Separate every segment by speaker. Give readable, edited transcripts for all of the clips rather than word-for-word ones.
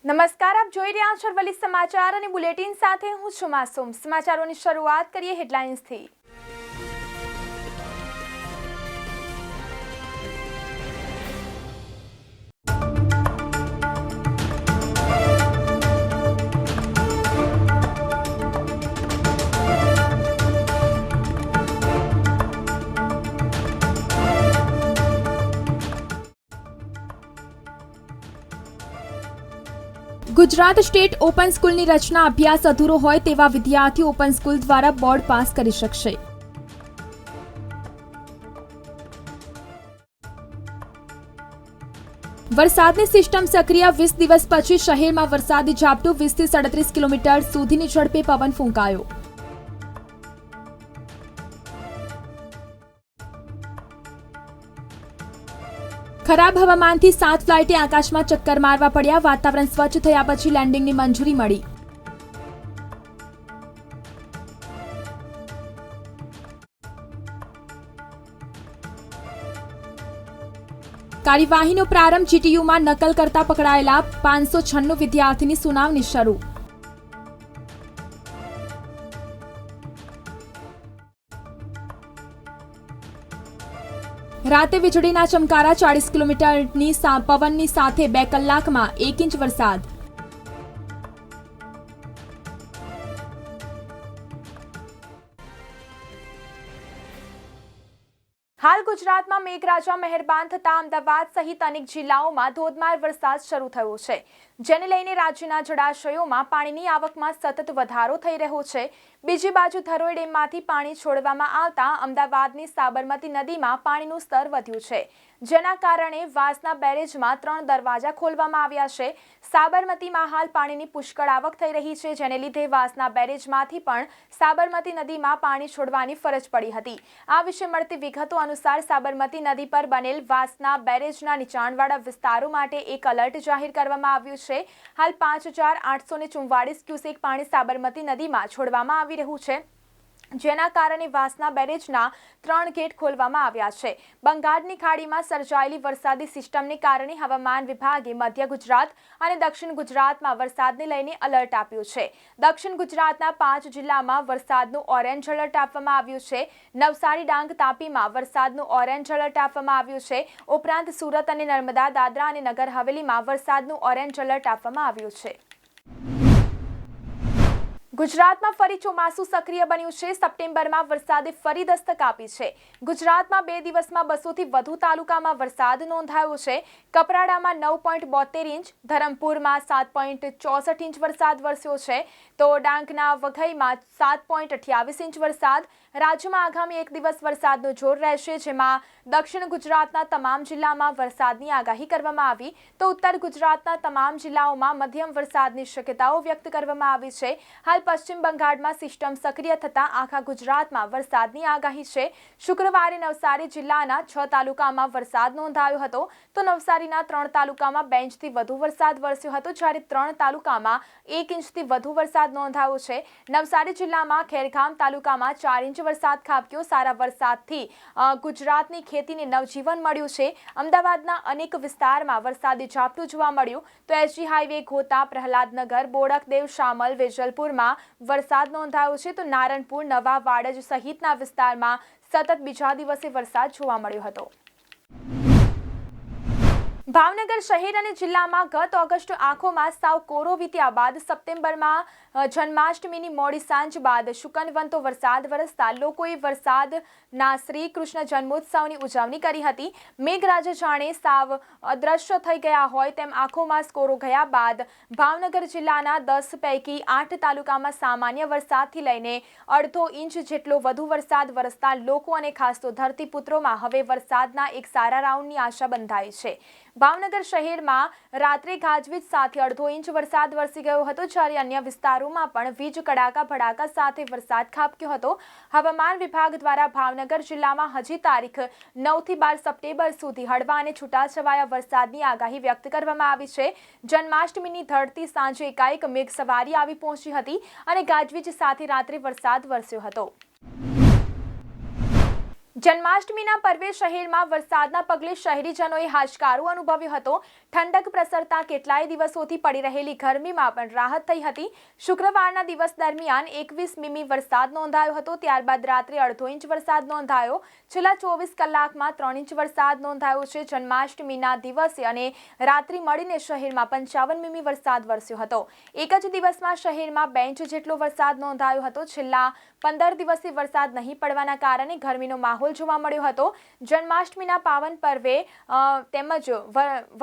Speaker 1: નમસ્કાર, આપ જોઈ રહ્યા છો અરવલ્લી સમાચાર અને બુલેટિન સાથે હું છું માસૂમ। સમાચારોની શરૂઆત કરીએ હેડલાઇન્સથી। ગુજરાત સ્ટેટ ઓપન સ્કૂલની રચના અભ્યાસ અધૂરો હોય તેવા વિદ્યાર્થીઓ ઓપન સ્કૂલ દ્વારા બોર્ડ પાસ કરી શકશે। વરસાદની સિસ્ટમ સક્રિય 20 દિવસ પછી શહેરમાં વરસાદી ઝાપટું 20 થી 37 કિલોમીટર સુધીની ઝડપે પવન ફૂંકાયો। ખરાબ હવામાનથી 7 ફ્લાઇટે આકાશમાં ચક્કર મારવા પડ્યા। વાતાવરણ સ્વચ્છ થયા પછી લેન્ડિંગની મંજૂરી મળી। કાર્યવાહીનો પ્રારંભ। જીટીયુમાં નકલ કરતા પકડાયેલા 596 વિદ્યાર્થીની સુનાવણી શરૂ। રાતે વીજળીના ચમકારા 40 કિલોમીટરની પવનની સાથે 2 કલાકમાં 1 ઇંચ વરસાદ। હાલ ગુજરાતમાં મેઘરાજા મહેરબાન થતા અમદાવાદ સહિત અનેક જિલ્લાઓમાં ધોધમાર વરસાદ શરૂ થયો છે, જેને લઈને રાજ્યના જળાશયોમાં પાણીની આવકમાં સતત વધારો થઈ રહ્યો છે। બીજી બાજુ ધરોઈ ડેમમાંથી પાણી છોડવામાં આવતા અમદાવાદની સાબરમતી નદીમાં પાણીનું સ્તર વધ્યું છે, જેના કારણે વાસના બેરેજમાં 3 દરવાજા ખોલવામાં આવ્યા છે। સાબરમતીમાં હાલ પાણીની પુષ્કળ આવક થઈ રહી છે, જેને લીધે વાસના બેરેજમાંથી પણ સાબરમતી નદીમાં પાણી છોડવાની ફરજ પડી હતી। આ વિશે મળતી વિગતો અનુસાર સાબરમતી નદી પર બનેલ વાસના બેરેજના નીચાણવાળા વિસ્તારો માટે એક એલર્ટ જાહેર કરવામાં આવ્યું છે। હાલ 5844 ક્યુસેક પાણી સાબરમતી નદીમાં છોડવામાં આવી રહ્યું છે, જેના કારણે વાસના બેરેજના 3 ગેટ ખોલવામાં આવ્યા છે। બંગાળની ખાડીમાં સર્જાયેલી વરસાદી સિસ્ટમને કારણે હવામાન વિભાગે મધ્ય ગુજરાત અને દક્ષિણ ગુજરાતમાં વરસાદને લઈને એલર્ટ આપ્યું છે। દક્ષિણ ગુજરાતના 5 જિલ્લામાં વરસાદનું ઓરેન્જ એલર્ટ આપવામાં આવ્યું છે। નવસારી, ડાંગ, તાપીમાં વરસાદનું ઓરેન્જ એલર્ટ આપવામાં આવ્યું છે। ઉપરાંત સુરત અને નર્મદા, દાદરા અને નગર હવેલીમાં વરસાદનું ઓરેન્જ એલર્ટ આપવામાં આવ્યું છે। ગુજરાતમાં ફરી ચોમાસું સક્રિય બન્યું છે। સપ્ટેમ્બરમાં વરસાદે ફરી દસ્તક આપી છે। ગુજરાતમાં 2 દિવસમાં 200 થી વધુ તાલુકામાં વરસાદ નોંધાયો છે। કપરાડામાં 9.72 ઇંચ, ધરમપુરમાં 7.64 ઇંચ વરસાદ વરસ્યો છે, તો ડાંગના વઘઈમાં 7.28 ઇંચ વરસાદ। રાજ્યમાં આગામી 1 દિવસ વરસાદનું જોર રહેશે, જેમાં દક્ષિણ ગુજરાતના તમામ જિલ્લામાં વરસાદની આગાહી કરવામાં આવી, તો ઉત્તર ગુજરાતના તમામ જિલ્લાઓમાં મધ્યમ વરસાદની શક્યતાઓ વ્યક્ત કરવામાં આવી છે। હાલ પશ્ચિમ બંગાળમાં સિસ્ટમ સક્રિય થતા આખા ગુજરાતમાં વરસાદની આગાહી છે। શુક્રવારે નવસારી જિલ્લાના 6 તાલુકામાં વરસાદ નોંધાયો હતો, તો નવસારીના 3 તાલુકામાં 2 ઇંચથી વધુ વરસાદ વરસ્યો હતો, જ્યારે 3 તાલુકામાં 1 ઇંચથી વધુ વરસાદ નોંધાયો છે। નવસારી જિલ્લામાં ખેરગામ તાલુકામાં 4 ઇંચ વરસાદ ખાબક્યો। સારા વરસાદથી ગુજરાતની ખેતીને નવજીવન મળ્યું છે। અમદાવાદના અનેક વિસ્તારમાં વરસાદી ઝાપટું જોવા મળ્યું, તો એસજી હાઈવે, ગોતા, પ્રહલાદનગર, બોડકદેવ, શામલ, વેજલપુરમાં વરસાદ નોંધાયો છે, તો નારણપુર, નવા વાડજ સહિતના વિસ્તારમાં સતત બીજા દિવસે વરસાદ જોવા મળ્યો હતો। ભાવનગર શહેર અને જિલ્લામાં ગત ઓગસ્ટ આખોમાં સાવ કોરો વીત્યા બાદ સપ્ટેમ્બરમાં જન્માષ્ટમીની મોડી સાંજ બાદ શુકનવંતો વરસાદ વરસતા લોકોએ વરસાદના શ્રી કૃષ્ણ જન્મોત્સવની ઉજવણી કરી હતી। મેઘરાજા જાણે સાવ અદ્રશ્ય થઈ ગયા હોય તેમ આખોમાં કોરો ગયા બાદ ભાવનગર જિલ્લાના 10 પૈકી 8 તાલુકામાં સામાન્ય વરસાદથી લઈને અડધો ઇંચ જેટલો વધુ વરસાદ વરસતા લોકો અને ખાસ તો ધરતીપુત્રોમાં હવે વરસાદના એક સારા રાઉન્ડની આશા બંધાઈ છે। ભાવનગર શહેરમાં રાત્રે ગાજવીજ સાથે અડધો ઇંચ વરસાદ વરસી ગયો હતો, જ્યારે અન્ય વિસ્તારોમાં પણ વીજ કડાકા ભડાકા સાથે વરસાદ ખાબક્યો હતો। હવામાન વિભાગ દ્વારા ભાવનગર જિલ્લામાં હજી તારીખ 9 થી 12 સપ્ટેમ્બર સુધી હળવા અને છૂટાછવાયા વરસાદની આગાહી વ્યક્ત કરવામાં આવી છે। જન્માષ્ટમીની ધડતી સાંજે એકાએક મેઘસવારી આવી પહોંચી હતી અને ગાજવીજ સાથે રાત્રે વરસાદ વરસ્યો હતો। જન્માષ્ટમીના પર્વે શહેરમાં વરસાદના પગલે શહેરીજનોએ હાશકારો અનુભવ્યો હતો. ઠંડક પ્રસરતા કેટલાય દિવસોથી પડી રહેલી ગરમીમાં પણ રાહત થઈ હતી. શુક્રવારના દિવસ દરમિયાન 21 મીમી વરસાદ નોંધાયો હતો. ત્યારબાદ રાત્રે અડધો ઇંચ વરસાદ નોંધાયો. છેલ્લા 24 કલાકમાં 3 ઇંચ વરસાદ નોંધાયો છે. જન્માષ્ટમીના દિવસે અને રાત્રિ મળીને શહેરમાં 55 મીમી વરસાદ વરસ્યો હતો. એક જ દિવસમાં શહેરમાં 2 ઇંચ જેટલો વરસાદ નોંધાયો હતો. છેલ્લા 15 દિવસથી વરસાદ નહીં પડવાના કારણે ગરમીનો માહોલ જોવા મળ્યો હતો. જન્માષ્ટમીના પાવન પર્વે તેમજ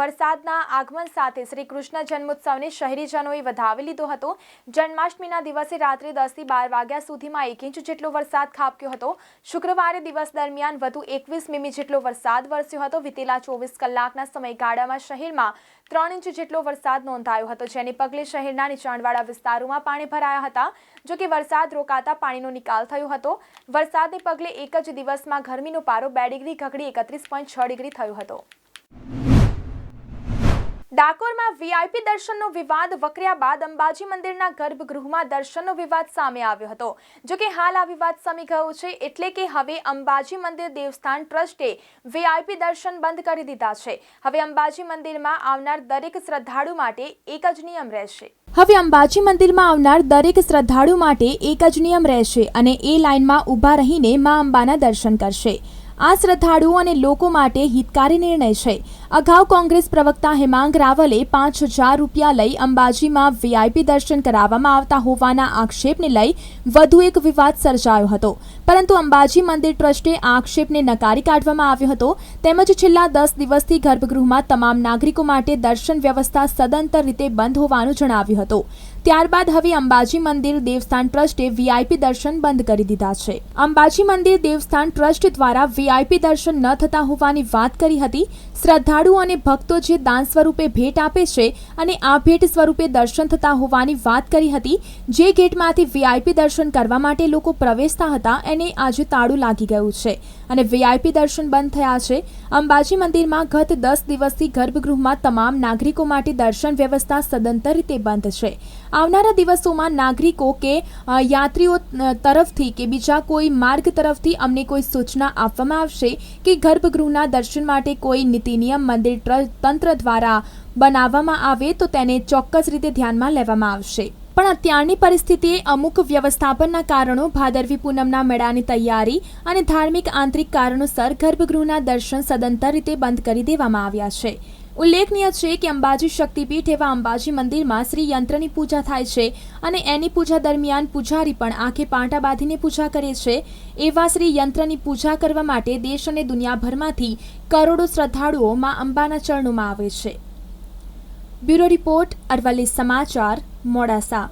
Speaker 1: વરસાદના આગમન સાથે શ્રી કૃષ્ણ જન્મોત્સવને શહેરીજનોએ વધાવી લીધો હતો. જન્માષ્ટમીના દિવસે રાત્રે 10 થી 12 વાગ્યા સુધીમાં 1 ઇંચ જેટલો વરસાદ ખાબક્યો હતો. શુક્રવારે દિવસ દરમિયાન વધુ 21 મીમી જેટલો વરસાદ વરસ્યો હતો. વિતેલા 24 કલાકના સમયગાળામાં શહેરમાં 3 ઇંચ જેટલો વરસાદ નોંધાયો હતો, જેને પગલે શહેરના નીચાણવાળા વિસ્તારોમાં પાણી ભરાયા હતા. જો કે વરસાદ રોકાતા પાણીનો નિકાલ થયો હતો. વરસાદને પગલે એક જ દિવસમાં ગરમીનો પારો 2 ડિગ્રી ઘટી 31.6 ડિગ્રી થયો હતો. ડાકોરમાં વીઆઈપી દર્શનનો વિવાદ વકર્યા બાદ અંબાજી મંદિરના ગર્ભગૃહમાં દર્શનનો વિવાદ સામે આવ્યો હતો. જો કે હાલ આ વિવાદ શમી ગયો છે, એટલે કે હવે અંબાજી મંદિર દેવસ્થાન ટ્રસ્ટે વીઆઈપી દર્શન બંધ કરી દીધા છે. હવે અંબાજી મંદિરમાં આવનાર દરેક શ્રદ્ધાળુ માટે એક જ નિયમ રહેશે. હવે અંબાજી મંદિરમાં આવનાર દરેક શ્રદ્ધાળુ માટે એક જ નિયમ રહેશે અને એ લાઇનમાં ઊભા રહીને મા અંબાના દર્શન કરશે. આ શ્રદ્ધાળુઓ અને લોકો માટે હિતકારી નિર્ણય છે. અગાઉ કોંગ્રેસ પ્રવક્તા હેમાંગ રાવલે 5,000 રૂપિયા લઈ અંબાજીમાં વીઆઈપી દર્શન કરાવવામાં આવતા હોવાના આક્ષેપને લઈ વધુ એક વિવાદ સર્જાયો હતો. પરંતુ અંબાજી મંદિર ટ્રસ્ટે આ આક્ષેપને નકારી કાઢવામાં આવ્યો હતો. તેમજ છેલ્લા 10 દિવસથી ગર્ભગૃહમાં તમામ નાગરિકો માટે દર્શન વ્યવસ્થા સદંતર રીતે બંધ હોવાનું જણાવ્યું હતું. ત્યારબાદ હવે અંબાજી મંદિર દેવસ્થાન ટ્રસ્ટે વીઆઈપી દર્શન બંધ કરી દીધા છે. અંબાજી મંદિર દેવસ્થાન ટ્રસ્ટ દ્વારા વીઆઈપી દર્શન ન થતા હોવાની વાત કરી હતી. શ્રદ્ધાળુઓ અને ભક્તો જે દાન સ્વરૂપે ભેટ આપે છે અને આ ભેટ સ્વરૂપે દર્શન થતા હોવાની વાત કરી હતી. જે ગેટમાંથી વીઆઈપી દર્શન કરવા માટે લોકો પ્રવેશતા હતા એને આજે તાળું લાગી ગયું છે અને વીઆઈપી દર્શન બંધ થયા છે. અંબાજી મંદિરમાં ગત 10 દિવસથી ગર્ભગૃહમાં તમામ નાગરિકો માટે દર્શન વ્યવસ્થા સદંતર રીતે બંધ છે. આવનારા દિવસોમાં નાગરિકો કે યાત્રીઓ તરફથી કે બીજા કોઈ માર્ગ તરફથી અમને કોઈ સૂચના આપવામાં આવશે કે ગર્ભગૃહના દર્શન માટે કોઈ નીતિ નિયમ મંદિર તંત્ર દ્વારા બનાવવામાં આવે તો તેને ચોક્કસ રીતે ધ્યાનમાં લેવામાં આવશે. પણ અત્યારની પરિસ્થિતિએ અમુક વ્યવસ્થાપનના કારણો, ભાદરવી પૂનમના મેળાની તૈયારી અને ધાર્મિક આંતરિક કારણોસર ગર્ભગૃહના દર્શન સદંતર રીતે બંધ કરી દેવામાં આવ્યા છે. ઉલ્લેખનીય છે કે અંબાજી શક્તિપીઠ એવા અંબાજી મંદિરમાં શ્રી યંત્રની પૂજા થાય છે અને એની પૂજા દરમિયાન પૂજારી પણ આંખે પાંટા બાંધીને પૂજા કરે છે. એવા શ્રી યંત્રની પૂજા કરવા માટે દેશ અને દુનિયાભરમાંથી કરોડો શ્રદ્ધાળુઓ માં અંબાના ચરણોમાં આવે છે. બ્યુરો રિપોર્ટ, અરવલ્લી સમાચાર, મોડાસા.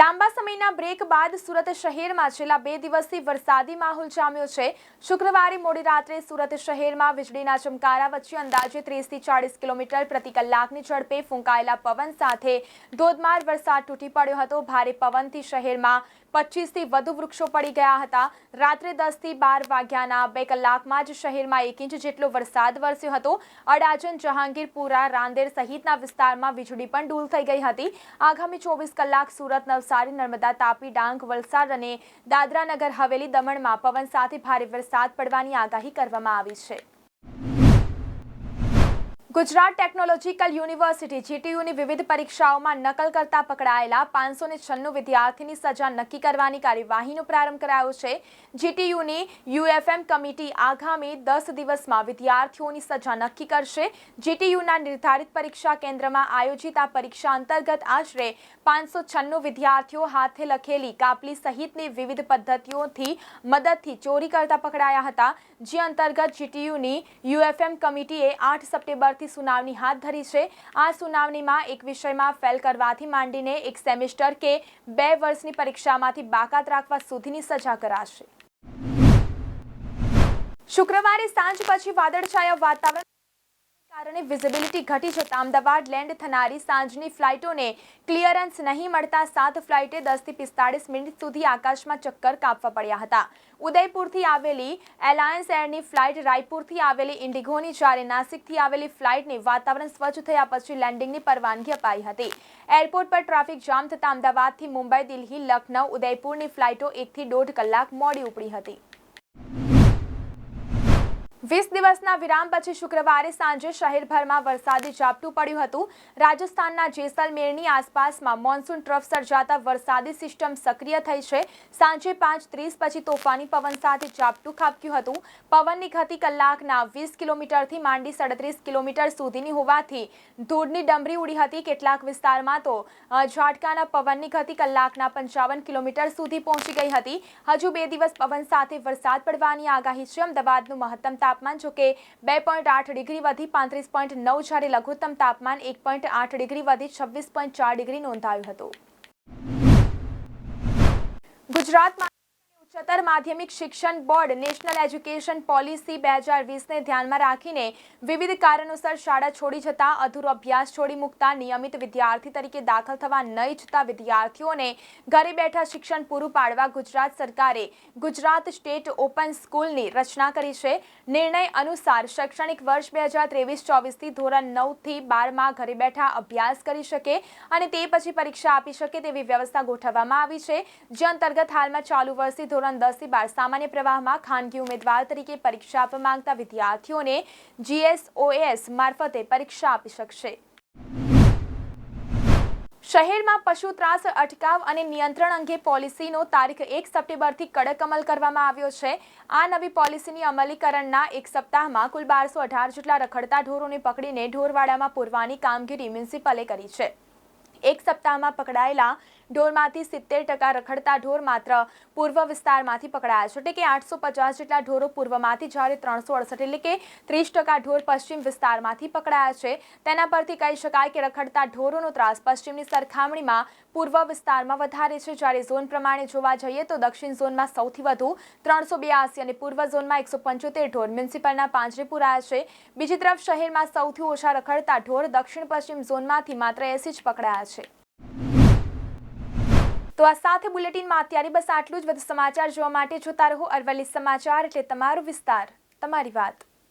Speaker 1: લાંબા સમયના બ્રેક બાદ સુરત શહેરમાં છેલ્લા 2 દિવસથી વરસાદી માહોલ જામ્યો છે. શુક્રવારે મોડી રાત્રે સુરત શહેરમાં વીજળીના ચમકારા વચ્ચે અંદાજે 30 થી 40 કિલોમીટર પ્રતિ કલાકની ઝડપે ફૂંકાયેલા પવન સાથે ધોધમાર વરસાદ તૂટી પડ્યો હતો. ભારે પવનથી શહેરમાં 25 થી વધુ વૃક્ષો પડી ગયા હતા. રાત્રે 10 થી 12 વાગ્યાના 2 કલાકમાં જ શહેરમાં 1 ઇંચ જેટલો વરસાદ વરસ્યો હતો. અડાજણ, જહાંગીરપુરા, રાંદેર સહિતના વિસ્તારમાં વીજળી પણ ડૂલ થઈ ગઈ હતી. આગામી 24 કલાક સુરત, નવસારી, નર્મદા, તાપી, ડાંગ, વલસાડ અને દાદરા નગર હવેલી, દમણમાં પવન સાથે ભારે વરસાદ પડવાની આગાહી કરવામાં આવી છે. ગુજરાત ટેકનોલોજીકલ યુનિવર્સિટી જીટીયુની વિવિધ પરીક્ષાઓમાં નકલ કરતા પકડાયેલા 596 વિદ્યાર્થીની સજા નક્કી કરવાની કાર્યવાહીનો પ્રારંભ કરાયો છે. જીટીયુની યુએફએમ કમિટી આગામી 10 દિવસમાં વિદ્યાર્થીઓની સજા નક્કી કરશે. જીટીયુના નિર્ધારિત પરીક્ષા કેન્દ્રમાં આયોજિત આ પરીક્ષા અંતર્ગત આશરે 596 વિદ્યાર્થીઓ હાથે લખેલી કાપલી સહિતની વિવિધ પદ્ધતિઓથી મદદથી ચોરી કરતા પકડાયા હતા. જે અંતર્ગત જીટીયુની યુએફએમ કમિટીએ 8 સપ્ટેમ્બર સુનાવણી હાથ ધરી છે. આ સુનાવણીમાં એક વિષયમાં ફેલ કરવાથી માંડીને એક સેમેસ્ટર કે 2 વર્ષની પરીક્ષામાંથી બાકાત રાખવા સુધીની સજા કરાશે. શુક્રવારે સાંજ પછી વાદળછાયા વાતાવરણ કારણે વિઝિબિલિટી ઘટી જતા અમદાવાદ લેન્ડ થનારી સાંજની ફ્લાઇટોને ક્લિયરન્સ નહીં મળતા 7 ફ્લાઇટે 10 થી 45 મિનિટ સુધી આકાશમાં ચક્કર કાપવા પડ્યા હતા. ઉદયપુરથી આવેલી એલાયન્સ એરની ફ્લાઇટ, રાયપુરથી આવેલી ઇન્ડિગોની, જ્યારે નાસિકથી આવેલી ફ્લાઇટને વાતાવરણ સ્વચ્છ થયા પછી લેન્ડિંગની પરવાનગી અપાઈ હતી. એરપોર્ટ પર ટ્રાફિક જામ થતા અમદાવાદથી મુંબઈ, દિલ્હી, લખનઉ, ઉદયપુરની ફ્લાઇટો 1 થી 1.5 કલાક મોડી ઉપડી હતી. 20 દિવસના વિરામ પછી શુક્રવારે સાંજે શહેરભરમાં વરસાદી ઝાપટું પડ્યું હતું. રાજસ્થાનના જેસલમેરની આસપાસમાં મોન્સૂન ટ્રફ સર્જાતા વરસાદી સિસ્ટમ સક્રિય થઈ છે. સાંજે 5:30 પછી તોફાની પવન સાથે ઝાપટું ખાબક્યું હતું. પવનની ગતિ કલાકના 20 કિલોમીટરથી માંડી 37 કિલોમીટર સુધીની હોવાથી ધૂળની ડમરી ઉડી હતી. કેટલાક વિસ્તારમાં તો ઝાટકાના પવનની ગતિ કલાકના 55 કિલોમીટર સુધી પહોંચી ગઈ હતી. હજુ 2 દિવસ પવન સાથે વરસાદ પડવાની આગાહી છે. અમદાવાદનું મહત્તમ તાપમાન જોકે 2.8 ડિગ્રી વધી 35.9, જ્યારે લઘુત્તમ તાપમાન 1.8 ડિગ્રી વધી 26.4 ડિગ્રી નોંધાયું હતું. ગુજરાતમાં ઉચ્ચતર માધ્યમિક શિક્ષણ બોર્ડ નેશનલ એજ્યુકેશન પોલિસી 2020ને ધ્યાનમાં રાખીને વિવિધ કારણોસર શાળા છોડી જતા, અધૂરો અભ્યાસ છોડી મૂકતા, નિયમિત વિદ્યાર્થી તરીકે દાખલ થવા ન ઈચ્છતા વિદ્યાર્થીઓને ઘરે બેઠા શિક્ષણ પૂરું પાડવા ગુજરાત સરકારે ગુજરાત સ્ટેટ ઓપન સ્કૂલની રચના કરી છે. નિર્ણય અનુસાર શૈક્ષણિક વર્ષ 2023-24થી ધોરણ 9 થી 12માં ઘરે બેઠા અભ્યાસ કરી શકે અને તે પછી પરીક્ષા આપી શકે તેવી વ્યવસ્થા ગોઠવવામાં આવી છે. જે અંતર્ગત હાલમાં ચાલુ વર્ષથી ધોરણ 10 થી 12 સામાન્ય પ્રવાહમાં ખાનગી ઉમેદવાર તરીકે પરીક્ષા આપવા માંગતા વિદ્યાર્થીઓને GSOS મારફતે પરીક્ષા આપી શકશે. શહેરમાં પશુ ત્રાસ અટકાવ અને નિયંત્રણ અંગે પોલિસીનો તારીખ 1 સપ્ટેમ્બરથી કડક અમલ કરવામાં આવ્યો છે. આ નવી પોલિસીની અમલીકરણના એક સપ્તાહમાં કુલ 1218 જેટલા રખડતા ઢોરોને પકડીને ઢોરવાડામાં પૂરવાની કામગીરી મ્યુનિસિપલે કરી છે. એક સપ્તાહમાં પકડાયેલા ઢોરમાંથી 70% રખડતા ઢોર માત્ર પૂર્વ વિસ્તારમાંથી પકડાયા છે, એટલે કે 850 જેટલા ઢોરો પૂર્વમાંથી, જ્યારે 368 એટલે કે 30% ઢોર પશ્ચિમ વિસ્તારમાંથી પકડાયા છે. તેના પરથી કહી શકાય કે રખડતા ઢોરોનો ત્રાસ પશ્ચિમની સરખામણીમાં પૂર્વ વિસ્તારમાં વધારે છે. જ્યારે ઝોન પ્રમાણે જોવા જઈએ તો દક્ષિણ ઝોનમાં સૌથી વધુ 382 અને પૂર્વ ઝોનમાં 175 ઢોર મ્યુનિસિપલના પાંજરે પુરાયા છે. બીજી તરફ શહેરમાં સૌથી ઓછા રખડતા ઢોર દક્ષિણ પશ્ચિમ ઝોનમાંથી માત્ર 80 જ પકડાયા છે. તો આ સાથે બુલેટિનમાં અત્યારે બસ આટલું જ. વધુ સમાચાર જોવા માટે જોતા રહો અરવલ્લી સમાચાર, એટલે તમારો વિસ્તાર, તમારી વાત.